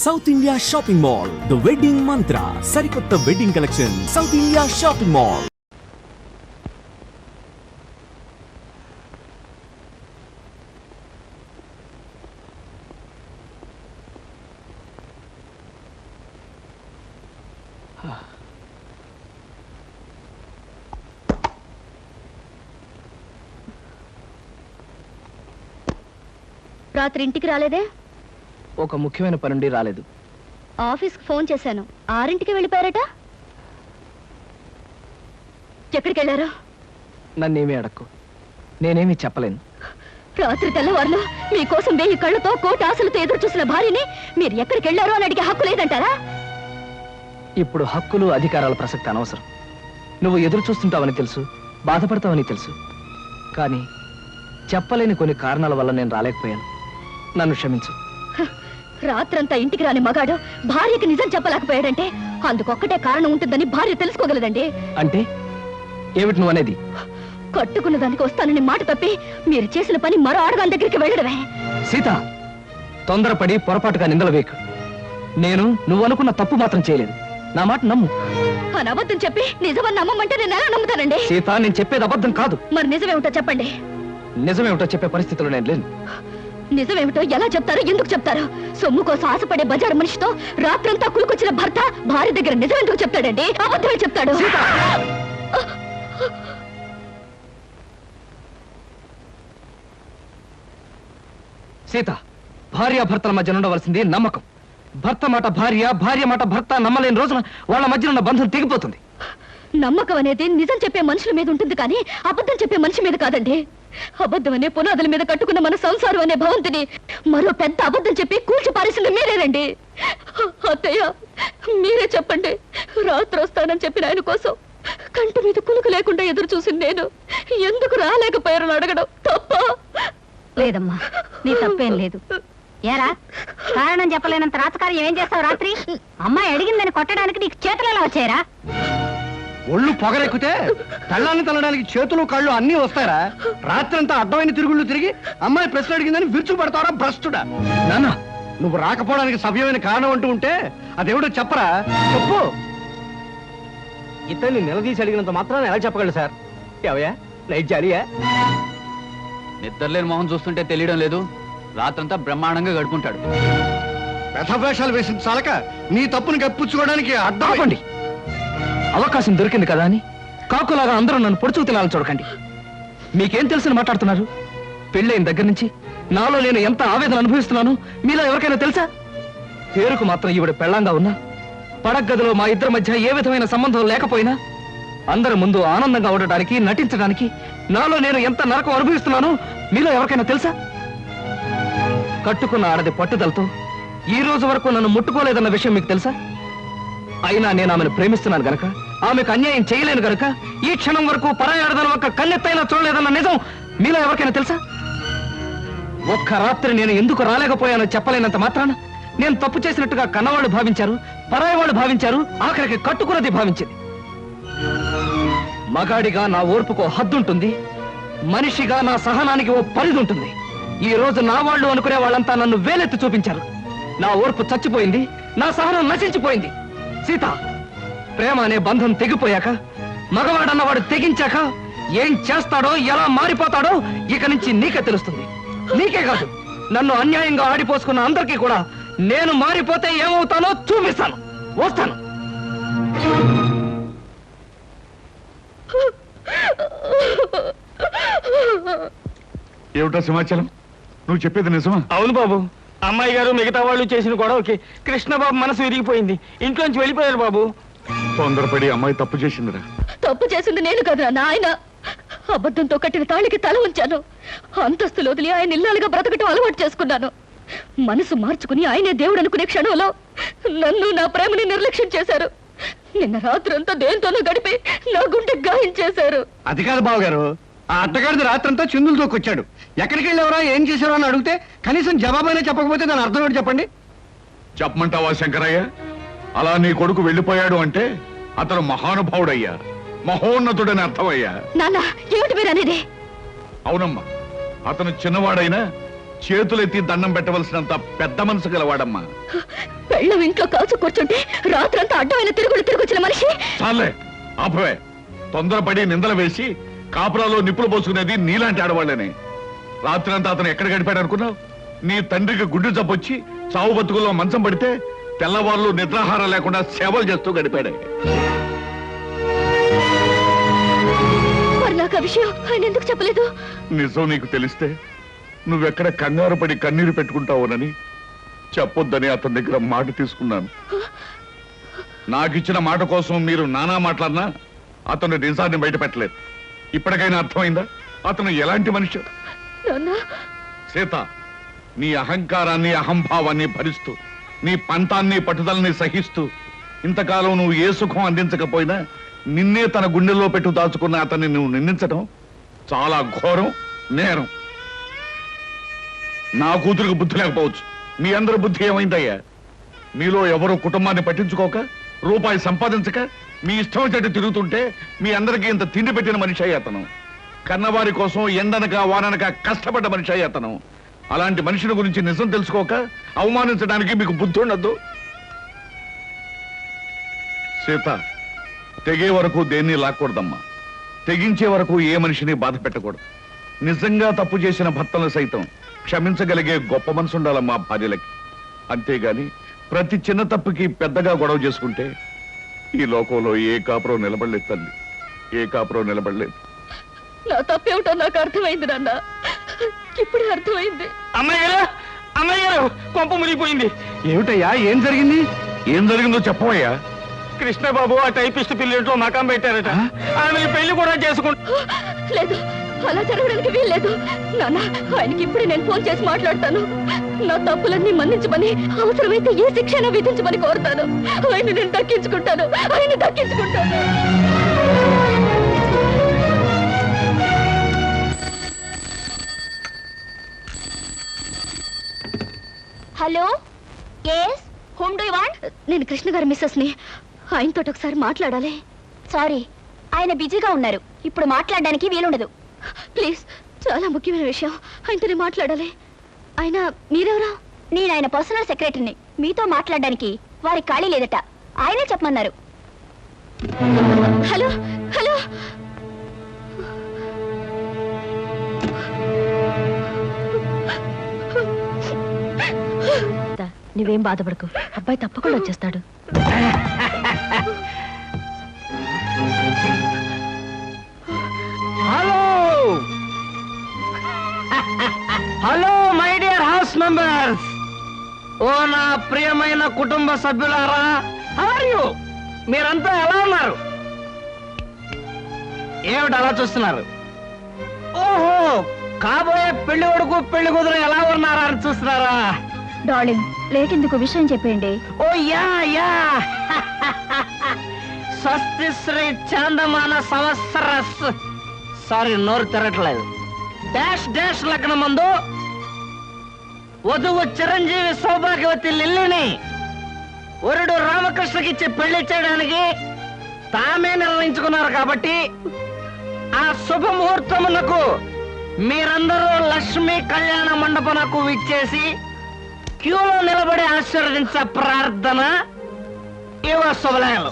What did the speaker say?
South India shopping mall, the wedding మంత్ర, సరికొత్త wedding collection, south India shopping mall. రాత్రి ఇంటికి రాలేదే? ఒక ముఖ్యమైన పనుండి రాలేదు. ఆఫీస్కి ఫోన్ చేశాను, 6ంటికి వెళ్ళిపోయారట. ఎక్కడికి వెళ్ళారు? నన్నేమీ అడక్కు, నేనేమీ చెప్పలేను. రాత్రి తెల్లవారులు మీకోసం 1000 కళ్ళతో కోటి ఆశలతో ఎదురు చూసిన భార్యని మీరు ఎక్కడికి వెళ్ళారో అని అడిగే హక్కు లేదంటారా? ఇప్పుడు హక్కులు అధికారాల ప్రసక్తి అనవసరం. నువ్వు ఎదురు చూస్తుంటావని తెలుసు, బాధపడతావని తెలుసు, కానీ చెప్పలేని కొన్ని కారణాల వల్ల నేను రాలేకపోయాను. నన్ను క్షమించు. రాత్రంతా ఇంటికి రాని మగాడు భార్యకి నిజం చెప్పలేకపోయాడంటే అందుకొక్కటే కారణం ఉంటుందని భార్య తెలుసుకోగలదండి. అంటే ఏమిటి నువ్వు అనేది? కట్టుకున్న దానికి వస్తానని మాట తప్పి మీరు చేసిన పని మరో ఆడదాని దగ్గరికి వెళ్ళడమే. సీత, తొందరపడి పొరపాటుగా నిందలు వేకు. నేను నువ్వు అనుకున్న తప్పు మాత్రం చేయలేదు. నా మాట నమ్ము. అని అబద్ధం చెప్పి నిజమని నమ్మమంటే నేను ఎలా నమ్ముతానండి? సీత, నేను చెప్పేది అబద్ధం కాదు. మరి నిజమేమిటో చెప్పండి. నిజమేమిటో చెప్పే పరిస్థితిలో నేను లేను. నిజమేమిటో ఎలా చెప్తారు, ఎందుకు చెప్తారు? సొమ్ము కోసం ఆశపడే బజారు మనిషితో రాత్రంతా కులుకొచ్చిన భర్త భార్య దగ్గర నిజం ఎందుకు చెప్తాడండి? అబద్ధమే చెప్తాడు. సీత, భార్యాభర్తల మధ్య ఉండవలసింది నమ్మకం. భర్త మాట భార్య, భార్య మాట భర్త నమ్మలేని రోజున వాళ్ళ మధ్య ఉన్న బంధం తెగిపోతుంది. నమ్మకం అనేది నిజం చెప్పే మనుషుల మీద ఉంటుంది కానీ అబద్ధం చెప్పే మనిషి మీద కాదండి. అబద్ధం అనే పునాదుల మీద కట్టుకున్న మన సంసారం అనే భవంతిని మరో పెద్ద అబద్ధం చెప్పి కూల్చి పారేసింది మీరేనండి. అత్తయ్య, మీరే చెప్పండి. రాత్రి వస్తానని చెప్పిన ఆయన కోసం కంటి మీద కులుకు లేకుండా ఎదురు చూసింది నేను ఎందుకు రాలేకపోయారని అడగడం తప్ప? లేదమ్మా, నీ తప్పేం లేదు. ఏరా, కారణం చెప్పలేనంత రాతకార్యం ఏం చేస్తావు? రాత్రి అమ్మాయి అడిగిందని కొట్టడానికి నీకు చేతులు ఎలా వచ్చాయరా? ఒళ్ళు పొగరెక్కితే తల్లాన్ని తల్లడానికి చేతులు కళ్ళు అన్నీ వస్తారా? రాత్రంతా అడ్డమైన తిరుగుళ్ళు తిరిగి అమ్మాయి ప్రశ్న అడిగిందని విరుచుపడతారా భ్రష్టుడా? నాన్న, నువ్వు రాకపోవడానికి సవ్యమైన కారణం అంటూ ఉంటే అదేమిటో చెప్పరా? చెప్పు. ఇతన్ని నిలదీసి అడిగినంత మాత్రాన్ని ఎలా చెప్పగలరు సార్? ఎవయా నైట్ జాలియా? నిద్రలేని మొహం చూస్తుంటే తెలియడం లేదు. రాత్రంతా బ్రహ్మాండంగా గడుపుంటాడు. వ్యధవేషాలు వేసిన చాలక నీ తప్పుని కప్పించుకోవడానికి అడ్డం. అవకాశం దొరికింది కదా అని కాకులాగా అందరూ నన్ను పొడుచుకు తినాలని చూడకండి. మీకేం తెలుసని మాట్లాడుతున్నారు? పెళ్ళైన దగ్గర నుంచి నాలో నేను ఎంత ఆవేదన అనుభవిస్తున్నాను మీలో ఎవరికైనా తెలుసా? పేరుకు మాత్రం ఈవిడ పెళ్ళంగా ఉన్నా, పడగదిలో మా ఇద్దరి మధ్య ఏ విధమైన సంబంధం లేకపోయినా అందరి ముందు ఆనందంగా ఉండటానికి, నటించడానికి నాలో నేను ఎంత నరకం అనుభవిస్తున్నానో మీలో ఎవరికైనా తెలుసా? కట్టుకున్న ఆడది పట్టుదలతో ఈ రోజు వరకు నన్ను ముట్టుకోలేదన్న విషయం మీకు తెలుసా? అయినా నేను ఆమెను ప్రేమిస్తున్నాను గనక, ఆమెకు అన్యాయం చేయలేను గనక ఈ క్షణం వరకు పరాయి ఆడదాని ఒక్క కన్నెత్తైనా చూడలేదన్న నిజం మీలో ఎవరికైనా తెలుసా? ఒక్క రాత్రి నేను ఎందుకు రాలేకపోయానో చెప్పలేనంత మాత్రాన నేను తప్పు చేసినట్టుగా కన్నవాళ్ళు భావించారు, పరాయి వాళ్ళు భావించారు, ఆఖరికి కట్టుకున్నది భావించింది. మగాడిగా నా ఓర్పుకో హద్దుంటుంది, మనిషిగా నా సహనానికి ఓ పరిధి ఉంటుంది. ఈ రోజు నా వాళ్ళు అనుకునే వాళ్ళంతా నన్ను వేలెత్తి చూపించారు. నా ఓర్పు చచ్చిపోయింది, నా సహనం నశించిపోయింది. సీత, ప్రేమ అనే బంధం తెగిపోయాక, మగవాడన్నవాడు తెగించాక ఏం చేస్తాడో, ఎలా మారిపోతాడో ఇక నుంచి నీకే తెలుస్తుంది. నీకే కాదు, నన్ను అన్యాయంగా ఆడిపోసుకున్న అందరికీ కూడా నేను మారిపోతే ఏమవుతానో చూపిస్తాను. వస్తాను. ఏమిటా సమాచారం? నువ్వు చెప్పేది నిజమా? అవును బాబు, అమ్మాయి గారు మిగతా వాళ్ళు చేసిన గొడవకి కృష్ణబాబు మనసు విరిగిపోయింది. ఇంట్లోంచి వెళ్ళిపోయారు బాబు. తొందరపడి అమ్మాయి తప్పు చేసిందిరా. తప్పు చేసింది నేను కదా నాయన. అబద్ధంతో కట్టిన తాళికి తల ఉంచాను. అంతస్తులు వదిలి ఆయన ఇల్లాలుగా బ్రతకటం అలవాటు చేసుకున్నాను. మనసు మార్చుకుని ఆయనే దేవుడు అనుకునే క్షణంలో నన్ను, నా ప్రేమని నిర్లక్ష్యం చేశారు. నిన్న రాత్రంతా దేంతోనో గడిపి నా గుండె గాయం చేశారు. అది కాదు బావగారు, ఆ అత్తగారిది రాత్రంతా చిందులతో వచ్చాడు. ఎక్కడికి వెళ్ళేవరా, ఏం చేశారో అని అడిగితే కనీసం జవాబైనా చెప్పకపోతే దాని అర్థం ఏంటి చెప్పండి? చెప్పమంటావా శంకరయ్య? అలా నీ కొడుకు వెళ్ళిపోయాడు అంటే అతను మహానుభావుడయ్యా, మహోన్నతుడని అర్థమయ్యా. నాన్న, ఏమిటి మీరు అనేది? అవునమ్మా, అతను చిన్నవాడైనా చేతులెత్తి దండం పెట్టవలసినంత పెద్ద మనసు గలవాడమ్మా. పెళ్ళం ఇంట్లో కాచు కూర్చుంటే రాత్రంతా అడ్డమైన తిరుగుకొచ్చిన మనిషి. చాలే ఆపవే. తొందరపడి నిందలు వేసి కాపురాలో నిప్పులు పోసుకునేది నీలాంటి ఆడవాళ్ళనే. రాత్రంతా అతను ఎక్కడ గడిపాడు అనుకున్నావు? నీ తండ్రికి గుడ్డు జబ్బొచ్చి చావు బతుకుల్లో మంచం పడితే తెల్లవాళ్ళు నిద్రాహారం లేకుండా సేవలు చేస్తూ గడిపాడే. మరి నాకు ఆ విషయం ఆయన ఎందుకు చెప్పలేదు? నిజం నీకు తెలిస్తే నువ్వెక్కడ కంగారు పడి కన్నీరు పెట్టుకుంటావునని చెప్పొద్దని అతని దగ్గర మాట తీసుకున్నాను. నాకిచ్చిన మాట కోసం మీరు నానా మాట్లాడినా అతను నిజాన్ని బయట పెట్టలేదు. ఇప్పటికైనా అర్థమైందా అతను ఎలాంటి మనిషి? సీత, నీ అహంకారాన్ని అహంభావాన్ని భరిస్తూ నీ పంతాన్ని పట్టుదలని సహిస్తూ ఇంతకాలం నువ్వు ఏ సుఖం అందించకపోయినా నిన్నే తన గుండెల్లో పెట్టు దాచుకున్న అతన్ని నువ్వు నిందించడం చాలా ఘోరం, నేరం. నా కూతురికి బుద్ధి లేకపోవచ్చు, మీ అందరి బుద్ధి ఏమైందయ్యా? మీలో ఎవరు కుటుంబాన్ని పట్టించుకోక రూపాయి సంపాదించక మీ ఇష్టం చెట్టు తిరుగుతుంటే మీ అందరికీ ఇంత తిండి పెట్టిన మనిషి అయ్యి అతను. కన్నవారి కోసం ఎండనక వాననక కష్టపడ్డ మనిషి అయ్యి అతను. అలాంటి మనిషిని గురించి నిజం తెలుసుకోక అవమానించడానికి మీకు బుద్ధి ఉండద్దు. సీత, తెగే వరకు దేన్ని లాక్కూడదమ్మా. తెగించే వరకు ఏ మనిషిని బాధ పెట్టకూడదు. నిజంగా తప్పు చేసిన భర్తలను సైతం క్షమించగలిగే గొప్ప మనసు ఉండాలమ్మా భార్యలకి. అంతేగాని ప్రతి చిన్న తప్పుకి పెద్దగా గొడవ చేసుకుంటే ఈ లోకంలో ఏ కాపురం నిలబడలేదు తల్లి, ఏ కాపురం నిలబడలేదు. నా తప్పేమిటో నాకు అర్థమైంది నాన్న, ఇప్పుడే అర్థమైంది. అమ్మాయి గారు కొంప మునిగిపోయింది. ఏమిటయ్యా, ఏం జరిగింది? ఏం జరిగిందో చెప్పవయ్యా. కృష్ణబాబు ఆ టైపిస్ట్ పిల్లింట్లో మకాం పెట్టారట. ఆమె పెళ్లి కూడా చేసుకుంటా. లేదు, అలా జరగడానికి వీల్లేదు నాన్న. ఆయనకి ఇప్పుడే నేను ఫోన్ చేసి మాట్లాడతాను. నా తప్పులన్నీ మన్నించమని, అవసరమైతే ఏ శిక్షణ విధించమని కోరుతాను. ఆయన నేను దక్కించుకుంటాను, ఆయన దక్కించుకుంటాను. Hello, yes, home do you want? నేను కృష్ణ గారి మిస్సెస్ ని. ఆయనతో ఒకసారి మాట్లాడాలి. సారీ, ఆయన బిజీగా ఉన్నారు, ఇప్పుడు మాట్లాడడానికి వీలుండదు. ప్లీజ్, చాలా ముఖ్యమైన విషయం, ఆయనతోనే మాట్లాడాలి. ఆయన మీరెవరా? నేను ఆయన పర్సనల్ సెక్రటరీని. మీతో మాట్లాడడానికి వారికి ఖాళీ లేదట, ఆయనే చెప్పమన్నారు. హలో హలో, నువ్వేం బాధపడకు, అబ్బాయి తప్పకుండా వచ్చేస్తాడు. Hello hello my dear house members, ఓ నా ప్రియమైన కుటుంబ సభ్యులారా, హౌ ఆర్ యు? మీరంతా ఎలా ఉన్నారు? ఏమిటి అలా చూస్తున్నారు? ఓహో, కాబోయే పెళ్లి కొడుకు పెళ్లి కూతురు ఎలా ఉన్నారా అని చూస్తున్నారా? డార్లింగ్, లేట్ ఎందుకు, విషయం చెప్పండి. ఓ యా యా స్వస్తి శ్రీ చాందమాన సంవత్సరస్, సారీ నోరు తిరగట్లేదు, డాష్ డాష్ లగ్నం ముందు వధువు చిరంజీవి సౌభాగ్యవతి లిల్లిని వరుడు రామకృష్ణకిచ్చి పెళ్లి చేయడానికి తామే నిర్ణయించుకున్నారు. కాబట్టి ఆ శుభముహూర్తమునకు మీరందరూ లక్ష్మీ కళ్యాణ మండపమునకు విచ్చేసి క్యూలో నిలబడి ఆశీర్వదించే ప్రార్థన ఇవ శుభలేఖలు.